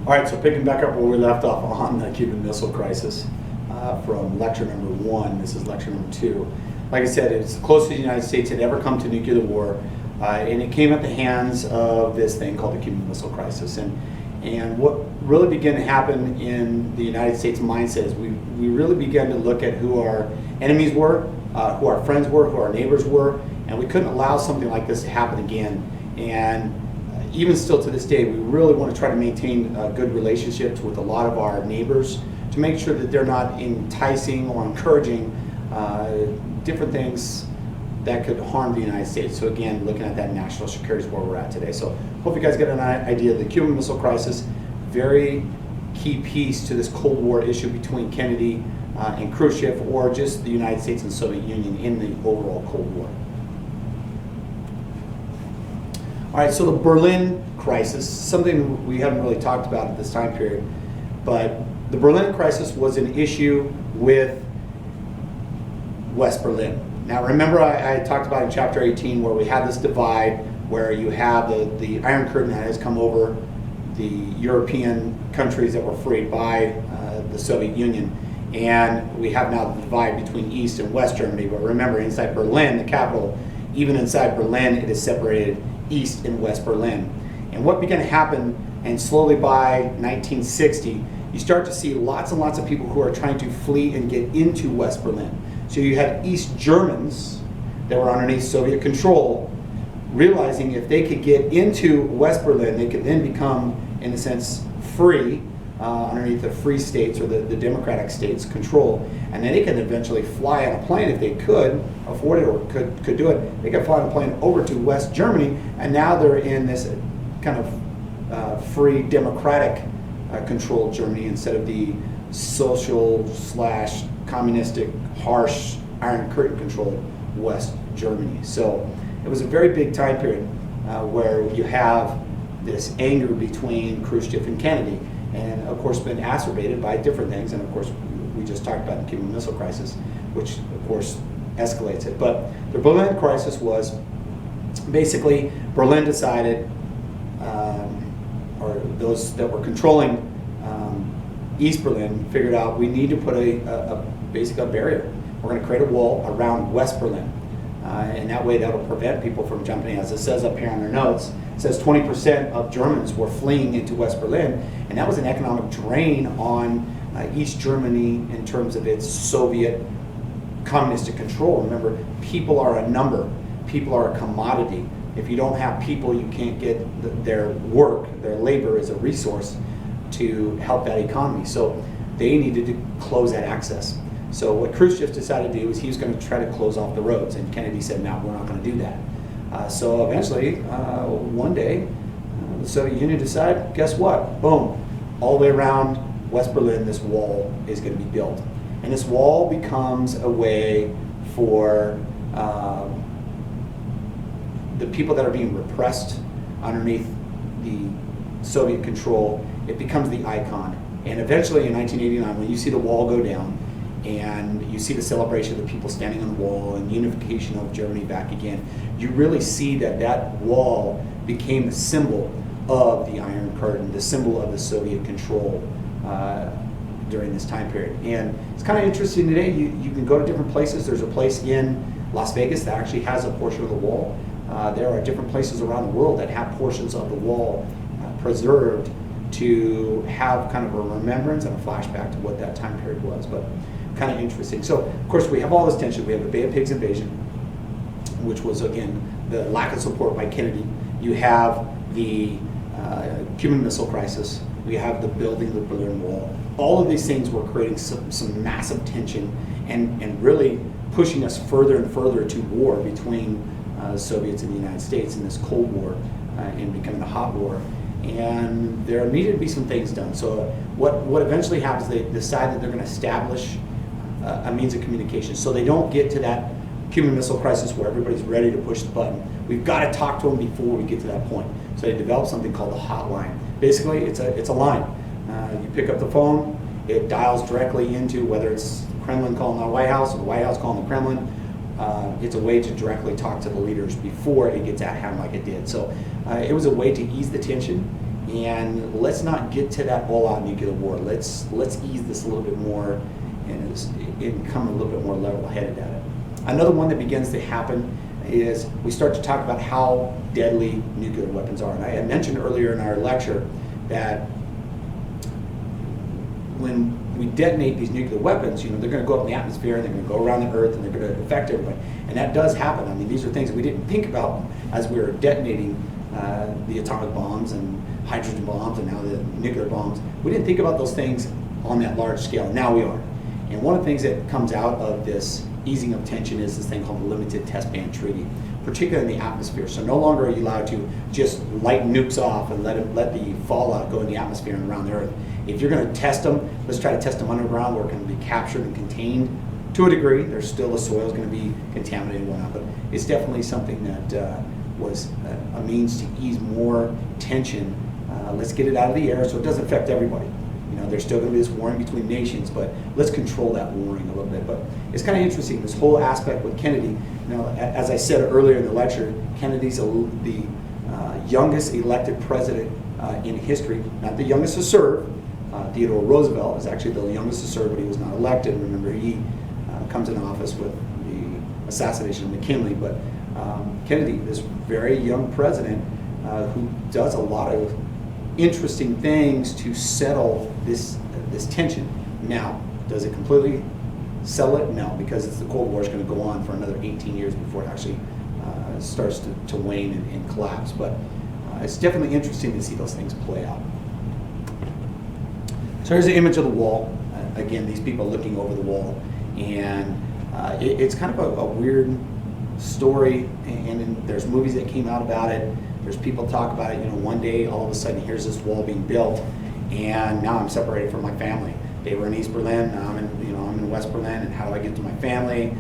All right, so picking back up where we left off on the Cuban Missile Crisis from lecture number 1, this is lecture number 2. Like I said, it's the closest the United States had ever come to nuclear war, and it came at the hands of this thing called the Cuban Missile Crisis. And what really began to happen in the United States mindset is we really began to look at who our enemies were, who our friends were, who our neighbors were, and we couldn't allow something like this to happen again. And even still to this day, we really want to try to maintain good relationships with a lot of our neighbors to make sure that they're not enticing or encouraging different things that could harm the United States. So again, looking at that national security is where we're at today. So hope you guys get an idea of the Cuban Missile Crisis, very key piece to this Cold War issue between Kennedy and Khrushchev, or just the United States and Soviet Union in the overall Cold War. All right, so the Berlin crisis, something we haven't really talked about at this time period, but the Berlin crisis was an issue with West Berlin. Now remember I talked about in chapter 18 where we had this divide where you have the Iron Curtain that has come over the European countries that were freed by the Soviet Union, and we have now the divide between East and West Germany. But remember, inside Berlin, the capital, even inside Berlin, it is separated East and West Berlin. And what began to happen, and slowly by 1960, you start to see lots and lots of people who are trying to flee and get into West Berlin. So you had East Germans that were underneath Soviet control, realizing if they could get into West Berlin, they could then become, in a sense, free underneath the free states or the democratic states' control. And then they could eventually fly on a plane if they could afford it or could do it. They could fly on a plane over to West Germany, and now they're in this kind of free democratic controlled Germany instead of the social / communistic, harsh Iron Curtain controlled West Germany. So it was a very big time period where you have this anger between Khrushchev and Kennedy, and of course been exacerbated by different things, and of course we just talked about the Cuban Missile Crisis, which of course escalates it. But the Berlin crisis was basically Berlin decided, or those that were controlling East Berlin figured out we need to put basically a barrier. We're going to create a wall around West Berlin, and that way that'll prevent people from jumping in. As it says up here on their notes, it says 20% of Germans were fleeing into West Berlin, and that was an economic drain on East Germany in terms of its Soviet communistic control. Remember, people are a number, people are a commodity. If you don't have people, you can't get their work, their labor is a resource to help that economy. So they needed to close that access. So what Khrushchev decided to do is he was going to try to close off the roads, and Kennedy said, no, we're not going to do that. So eventually, one day, the Soviet Union decided, guess what? Boom, all the way around West Berlin, this wall is going to be built. And this wall becomes a way for the people that are being repressed underneath the Soviet control. It becomes the icon. And eventually in 1989, when you see the wall go down and you see the celebration of the people standing on the wall and unification of Germany back again, you really see that that wall became the symbol of the Iron Curtain, the symbol of the Soviet control during this time period. And it's kind of interesting today, you can go to different places. There's a place in Las Vegas that actually has a portion of the wall. There are different places around the world that have portions of the wall preserved to have kind of a remembrance and a flashback to what that time period was, but kind of interesting. So, of course, we have all this tension. We have the Bay of Pigs invasion, which was, again, the lack of support by Kennedy. You have the Cuban Missile Crisis. We have the building of the Berlin Wall. All of these things were creating some massive tension and really pushing us further and further to war between the Soviets and the United States in this Cold War and becoming a hot war. And there needed to be some things done. So what eventually happens, they decide that they're going to establish a means of communication so they don't get to that Cuban Missile Crisis where everybody's ready to push the button. We've got to talk to them before we get to that point. So they developed something called the hotline. Basically, it's a line. You pick up the phone, it dials directly into whether it's the Kremlin calling the White House or the White House calling the Kremlin. It's a way to directly talk to the leaders before it gets out of hand like it did. So it was a way to ease the tension and let's not get to that all-out nuclear war. Let's ease this a little bit more and come a little bit more level-headed at it. Another one that begins to happen is we start to talk about how deadly nuclear weapons are. And I had mentioned earlier in our lecture that when we detonate these nuclear weapons, they're going to go up in the atmosphere, and they're going to go around the Earth, and they're going to affect everybody. And that does happen. I mean, these are things that we didn't think about as we were detonating the atomic bombs and hydrogen bombs and now the nuclear bombs. We didn't think about those things on that large scale. Now we are. And one of the things that comes out of this easing of tension is this thing called the Limited Test Ban Treaty, particularly in the atmosphere. So no longer are you allowed to just light nukes off and let the fallout go in the atmosphere and around the Earth. If you're going to test them, let's try to test them underground where it can be captured and contained to a degree. There's still, the soil is going to be contaminated and whatnot, but it's definitely something that was a means to ease more tension. Let's get it out of the air so it doesn't affect everybody. There's still going to be this warring between nations, but let's control that warring a little bit. But it's kind of interesting, this whole aspect with Kennedy. As I said earlier in the lecture, Kennedy's the youngest elected president in history, not the youngest to serve. Theodore Roosevelt is actually the youngest to serve, but he was not elected. Remember, he comes in office with the assassination of McKinley. But Kennedy, this very young president who does a lot of interesting things to settle this tension. Now, does it completely settle it? No, because the Cold War is going to go on for another 18 years before it actually starts to wane and collapse. But it's definitely interesting to see those things play out. So here's the image of the wall. Again, these people looking over the wall, and it's kind of a weird story. And there's movies that came out about it. There's people talk about it. One day all of a sudden here's this wall being built, and now I'm separated from my family. They were in East Berlin. Now I'm in West Berlin, and how do I get to my family?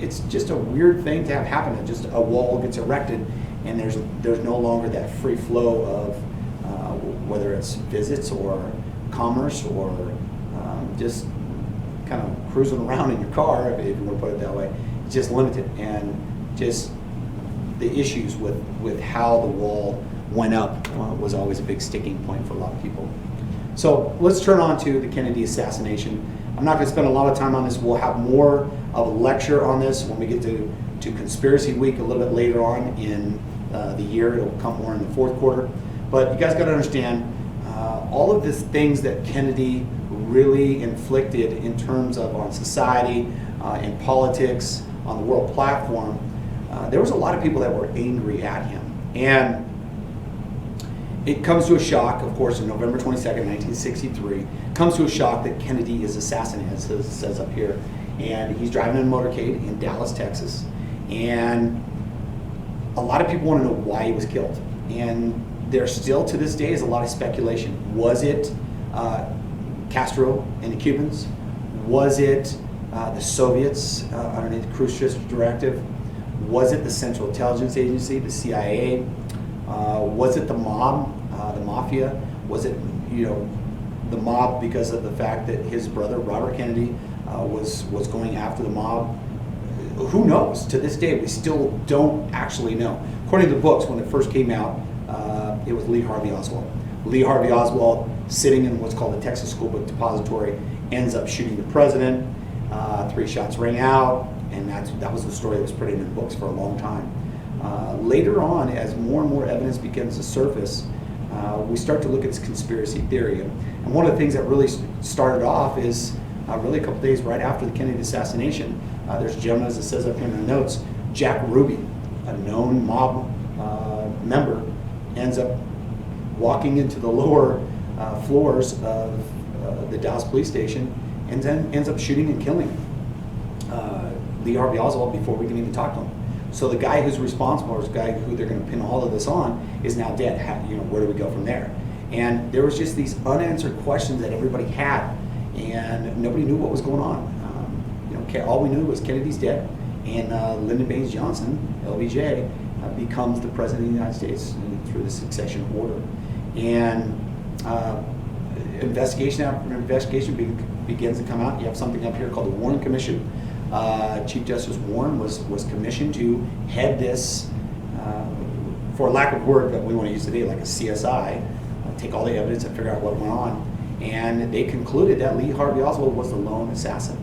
It's just a weird thing to have happen. It just a wall gets erected, and there's no longer that free flow of whether it's visits or commerce or just kind of cruising around in your car, if you want to put it that way. It's just limited, and just the issues with how the wall went up was always a big sticking point for a lot of people. So let's turn on to the Kennedy assassination. I'm not going to spend a lot of time on this. We'll have more of a lecture on this when we get to Conspiracy Week a little bit later on in the year. It'll come more in the fourth quarter. But you guys got to understand all of these things that Kennedy really inflicted in terms of on society, in politics, on the world platform. There was a lot of people that were angry at him. And it comes to a shock, of course, on November 22nd, 1963, comes to a shock that Kennedy is assassinated, as it says up here. And he's driving in a motorcade in Dallas, Texas. And a lot of people want to know why he was killed. And there still, to this day, is a lot of speculation. Was it Castro and the Cubans? Was it the Soviets underneath the Khrushchev directive? Was it the Central Intelligence Agency, the CIA? Was it the mob, the mafia? Was it, the mob because of the fact that his brother, Robert Kennedy, was going after the mob? Who knows? To this day, we still don't actually know. According to the books, when it first came out, it was Lee Harvey Oswald. Lee Harvey Oswald, sitting in what's called the Texas School Book Depository, ends up shooting the president. 3 shots ring out, and that was the story that was printed in the books for a long time. Later on, as more and more evidence begins to surface, we start to look at this conspiracy theory. And one of the things that really started off is really a couple days right after the Kennedy assassination. There's a gentleman, as it says up here in the notes, Jack Ruby, a known mob member, ends up walking into the lower floors of the Dallas police station and then ends up shooting and killing Lee Harvey Oswald before we can even talk to him. So the guy who's responsible, or the guy who they're going to pin all of this on, is now dead. Where do we go from there? And there was just these unanswered questions that everybody had, and nobody knew what was going on. All we knew was Kennedy's dead, and Lyndon Baines Johnson, LBJ, becomes the president of the United States through the succession order. And investigation after investigation begins to come out. You have something up here called the Warren Commission. Chief Justice Warren was commissioned to head this for lack of word that we want to use today, like a CSI, take all the evidence and figure out what went on. And they concluded that Lee Harvey Oswald was the lone assassin.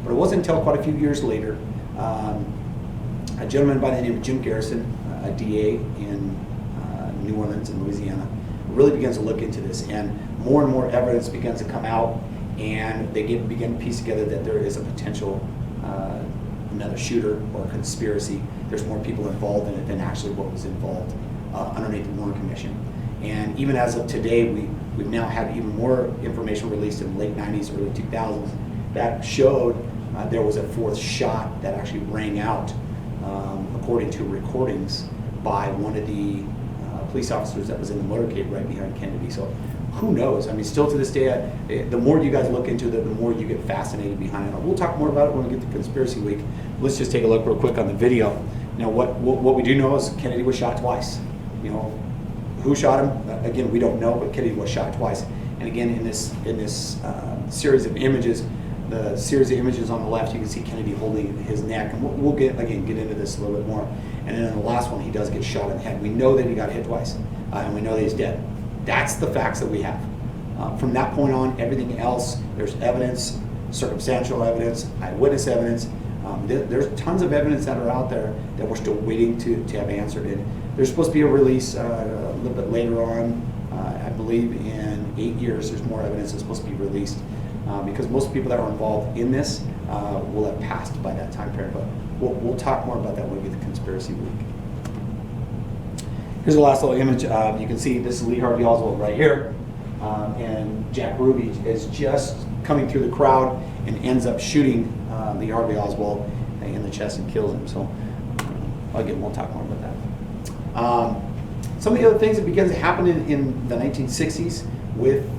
But it wasn't until quite a few years later, a gentleman by the name of Jim Garrison, a DA in New Orleans in Louisiana, really begins to look into this, and more evidence begins to come out, and they begin to piece together that there is a potential another shooter or conspiracy. There's more people involved in it than actually what was involved underneath the Warren Commission. And even as of today, we've now had even more information released in the late 90s, early 2000s that showed there was a fourth shot that actually rang out, according to recordings, by one of the police officers that was in the motorcade right behind Kennedy. So who knows? I mean, still to this day, the more you guys look into it, the more you get fascinated behind it. We'll talk more about it when we get to Conspiracy Week. Let's just take a look real quick on the video. Now, what we do know is Kennedy was shot twice. You know, who shot him? Again, we don't know, but Kennedy was shot twice. And again, in this series of images, the series of images on the left, you can see Kennedy holding his neck, and we'll get into this a little bit more. And then in the last one, he does get shot in the head. We know that he got hit twice, and we know that he's dead. That's the facts that we have. From that point on, everything else, there's evidence, circumstantial evidence, eyewitness evidence. There's tons of evidence that are out there that we're still waiting to have answered. And there's supposed to be a release a little bit later on. I believe in 8 years, there's more evidence that's supposed to be released, because most people that are involved in this will have passed by that time period. But we'll talk more about that when we get to Conspiracy Week. Here's the last little image. You can see this is Lee Harvey Oswald right here, and Jack Ruby is just coming through the crowd and ends up shooting Lee Harvey Oswald in the chest and kills him. So again, we'll talk more about that. Some of the other things that began to happen in the 1960s with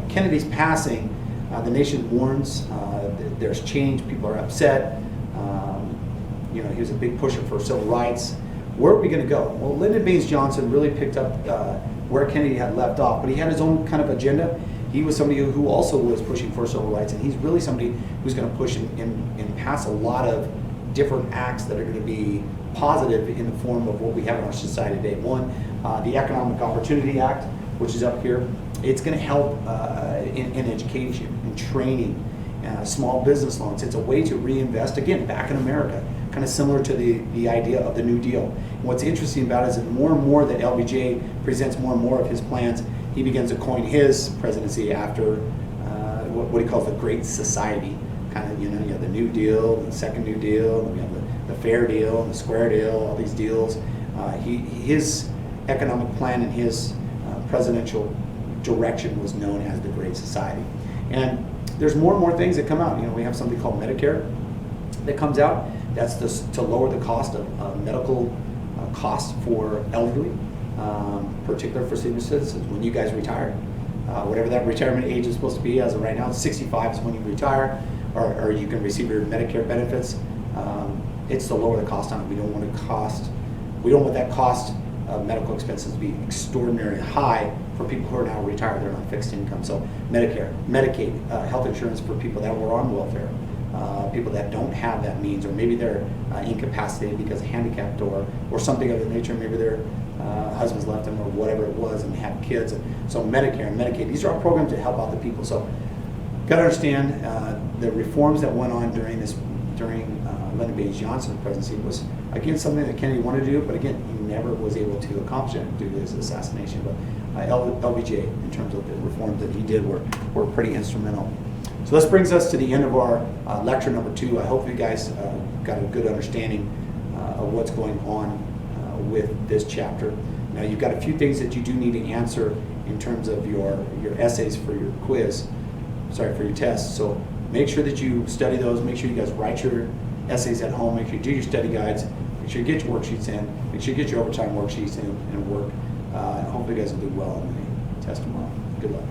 Kennedy's passing, the nation mourns. There's change. People are upset. You know, he was a big pusher for civil rights. Where are we going to go? Well, Lyndon Baines Johnson really picked up where Kennedy had left off, but he had his own kind of agenda. He was somebody who also was pushing for civil rights, and he's really somebody who's going to push and pass a lot of different acts that are going to be positive in the form of what we have in our society today. One, the Economic Opportunity Act, which is up here. It's going to help in education, in training, small business loans. It's a way to reinvest, again, back in America, kind of similar to the idea of the New Deal. And what's interesting about it is that more and more that LBJ presents more and more of his plans, he begins to coin his presidency after what he calls the Great Society. Kind of, you know, you have the New Deal, the Second New Deal, and we have the Fair Deal, and the Square Deal, all these deals. His economic plan and his presidential direction was known as the Great Society. And there's more and more things that come out. You know, we have something called Medicare that comes out. That's to lower the cost of medical costs for elderly, particularly for senior citizens. When you guys retire, whatever that retirement age is supposed to be, as of right now, 65 is when you retire, or you can receive your Medicare benefits. It's to lower the cost on it. We don't want that cost of medical expenses to be extraordinarily high for people who are now retired. They're on fixed income. So Medicare, Medicaid, health insurance for people that were on welfare, people that don't have that means, or maybe they're incapacitated because of handicapped or something of that nature. Maybe their husbands left them or whatever it was, and have kids. So Medicare and Medicaid, these are all programs to help out the people. So got to understand the reforms that went on during Lyndon Baines Johnson's presidency was, again, something that Kennedy wanted to do, but again, he never was able to accomplish it due to his assassination. But LBJ, in terms of the reforms that he did, were pretty instrumental. So this brings us to the end of our lecture number 2. I hope you guys got a good understanding of what's going on with this chapter. Now, you've got a few things that you do need to answer in terms of your essays for your quiz, for your test. So make sure that you study those. Make sure you guys write your essays at home. Make sure you do your study guides. Make sure you get your worksheets in. Make sure you get your overtime worksheets in and work. And hopefully you guys will do well on the test tomorrow. Good luck.